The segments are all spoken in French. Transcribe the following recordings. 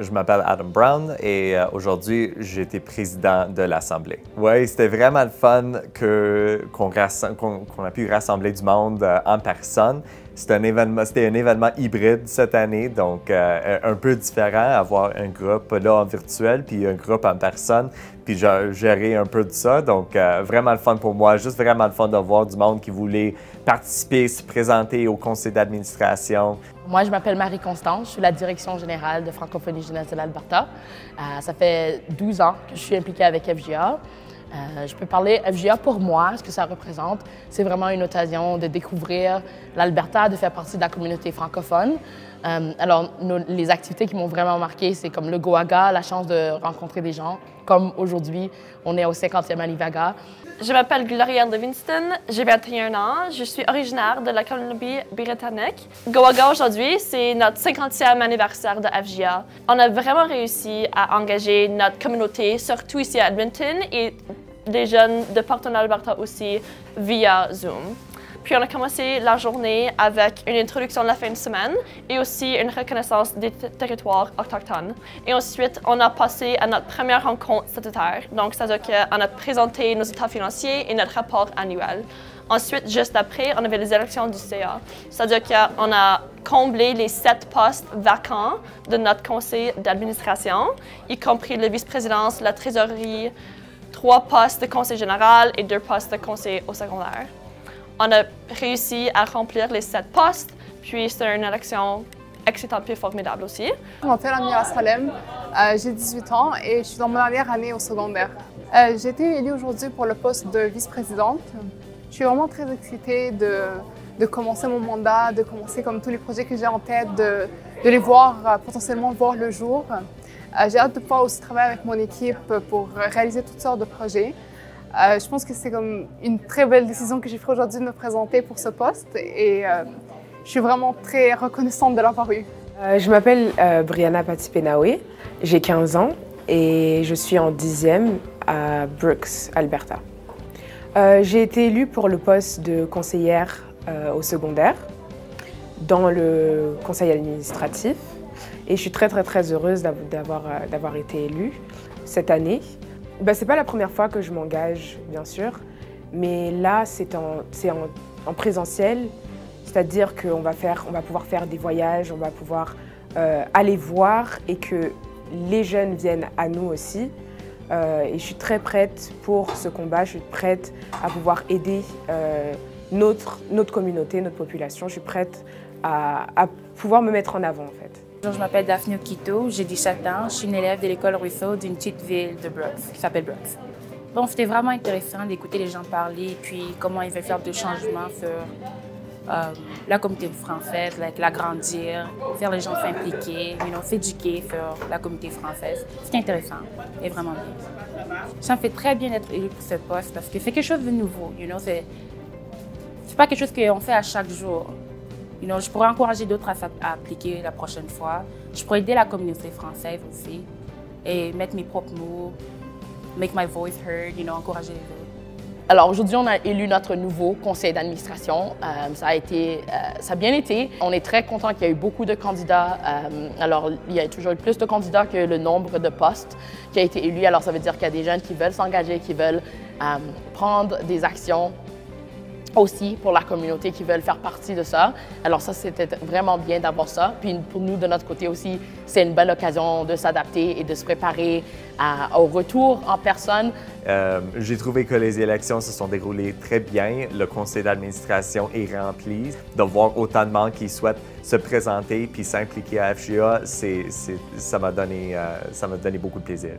je m'appelle Adam Brown et aujourd'hui, j'ai été président de l'Assemblée. Oui, c'était vraiment le fun qu'on a pu rassembler du monde en personne. C'était un événement hybride cette année, donc un peu différent, avoir un groupe là en virtuel puis un groupe en personne, puis gérer un peu de ça. Donc vraiment le fun pour moi, juste vraiment le fun de voir du monde qui voulait participer, se présenter au conseil d'administration. Moi, je m'appelle Marie-Constance, je suis la direction générale de Francophonie jeunesse de l'Alberta. Ça fait 12 ans que je suis impliquée avec FJA. Je peux parler FJA pour moi, ce que ça représente. C'est vraiment une occasion de découvrir l'Alberta, de faire partie de la communauté francophone. Alors, les activités qui m'ont vraiment marqué, c'est comme le Goaga, la chance de rencontrer des gens. Comme aujourd'hui, on est au 50e Anivaga. Je m'appelle Gloria Livingston, j'ai 21 ans, je suis originaire de la Colombie-Britannique. Goaga aujourd'hui, c'est notre 50e anniversaire de FJA. On a vraiment réussi à engager notre communauté, surtout ici à Edmonton, et des jeunes de partout en Alberta aussi, via Zoom. Puis on a commencé la journée avec une introduction de la fin de semaine et aussi une reconnaissance des territoires autochtones. Et ensuite, on a passé à notre première rencontre statutaire. Donc, c'est-à-dire qu'on a présenté nos états financiers et notre rapport annuel. Ensuite, juste après, on avait les élections du CA. C'est-à-dire qu'on a comblé les 7 postes vacants de notre conseil d'administration, y compris le vice-présidence, la trésorerie, 3 postes de conseil général et 2 postes de conseil au secondaire. On a réussi à remplir les 7 postes, puis c'était une élection excitante et formidable aussi. Je m'appelle Amira Salem, j'ai 18 ans et je suis dans mon dernière année au secondaire. J'ai été élue aujourd'hui pour le poste de vice-présidente. Je suis vraiment très excitée de commencer mon mandat, de commencer comme tous les projets que j'ai en tête, de les voir, potentiellement voir le jour. J'ai hâte de pouvoir aussi travailler avec mon équipe pour réaliser toutes sortes de projets. Je pense que c'est comme une très belle décision que j'ai prise aujourd'hui de me présenter pour ce poste et je suis vraiment très reconnaissante de l'avoir eu. Je m'appelle Brianna Patipenawe, j'ai 15 ans et je suis en 10e à Brooks, Alberta. J'ai été élue pour le poste de conseillère au secondaire dans le conseil administratif et je suis très heureuse d'avoir été élue cette année. C'est pas la première fois que je m'engage, bien sûr, mais là, c'est en présentiel, c'est-à-dire qu'on va pouvoir faire des voyages, on va pouvoir aller voir et que les jeunes viennent à nous aussi. Et je suis très prête pour ce combat, je suis prête à pouvoir aider notre communauté, notre population. Je suis prête à pouvoir me mettre en avant, en fait. Je m'appelle Daphne Okito, j'ai 17 ans, je suis une élève de l'école Ruisseau d'une petite ville de Brooks, qui s'appelle Brooks. Bon, c'était vraiment intéressant d'écouter les gens parler, puis comment ils veulent faire des changements sur la communauté française, l'agrandir, faire les gens s'impliquer, s'éduquer sur la communauté française. C'était intéressant et vraiment bien. Ça me fait très bien d'être élue pour ce poste parce que c'est quelque chose de nouveau, c'est pas quelque chose qu'on fait à chaque jour. Je pourrais encourager d'autres à appliquer la prochaine fois. Je pourrais aider la communauté française aussi et mettre mes propres mots, make my voice heard, encourager les autres. Alors aujourd'hui, on a élu notre nouveau conseil d'administration. Ça a bien été. On est très content qu'il y ait eu beaucoup de candidats. Alors il y a toujours eu plus de candidats que le nombre de postes qui a été élu. Alors ça veut dire qu'il y a des jeunes qui veulent s'engager, qui veulent prendre des actions aussi pour la communauté qui veulent faire partie de ça. Alors ça, c'était vraiment bien d'avoir ça. Puis pour nous, de notre côté aussi, c'est une belle occasion de s'adapter et de se préparer au retour en personne. J'ai trouvé que les élections se sont déroulées très bien. Le conseil d'administration est rempli. De voir autant de monde qui souhaitent se présenter puis s'impliquer à FJA, ça m'a donné beaucoup de plaisir.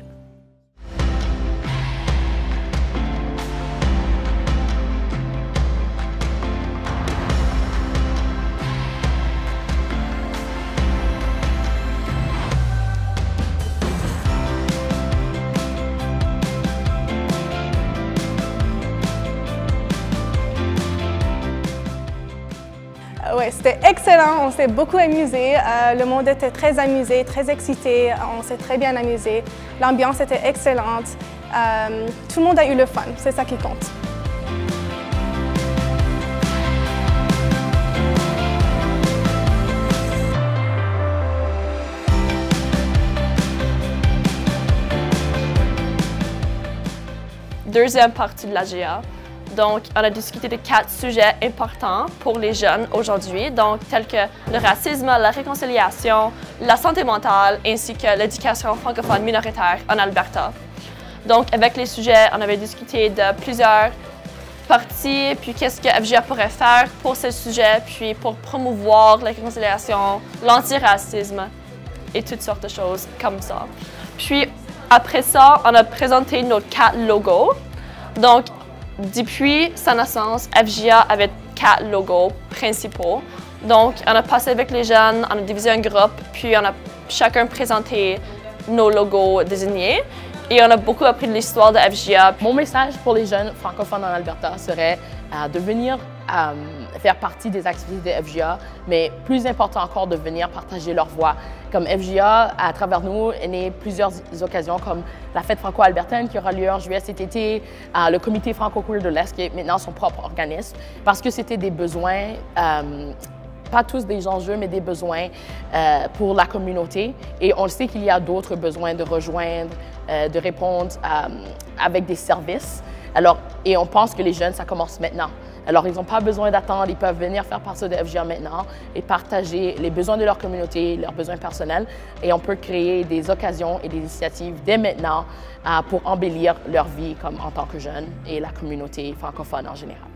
Oui, c'était excellent, on s'est beaucoup amusé. Le monde était très amusé, très excité, on s'est très bien amusé. L'ambiance était excellente. Tout le monde a eu le fun, c'est ça qui compte. deuxième partie de l'AGA. Donc, on a discuté de 4 sujets importants pour les jeunes aujourd'hui, donc tels que le racisme, la réconciliation, la santé mentale, ainsi que l'éducation francophone minoritaire en Alberta. Donc, avec les sujets, on avait discuté de plusieurs parties, puis qu'est-ce que FGA pourrait faire pour ces sujets, puis pour promouvoir la réconciliation, l'antiracisme et toutes sortes de choses comme ça. Puis, après ça, on a présenté nos 4 logos. Donc, depuis sa naissance, FGA avait 4 logos principaux. Donc, on a passé avec les jeunes, on a divisé un groupe, puis on a chacun présenté nos logos désignés. Et on a beaucoup appris de l'histoire de FGA. Mon message pour les jeunes francophones en Alberta serait de venir faire partie des activités de FGA, mais plus important encore, de venir partager leur voix. Comme FGA, à travers nous, est né plusieurs occasions comme la fête franco-albertaine qui aura lieu en juillet cet été, le comité franco-queer de l'Est qui est maintenant son propre organisme, parce que c'était des besoins pas tous des enjeux, mais des besoins pour la communauté. Et on le sait qu'il y a d'autres besoins de rejoindre, de répondre avec des services. Alors, et on pense que les jeunes, ça commence maintenant. Alors, ils n'ont pas besoin d'attendre, ils peuvent venir faire partie de FGA maintenant et partager les besoins de leur communauté, leurs besoins personnels. Et on peut créer des occasions et des initiatives dès maintenant pour embellir leur vie comme en tant que jeunes et la communauté francophone en général.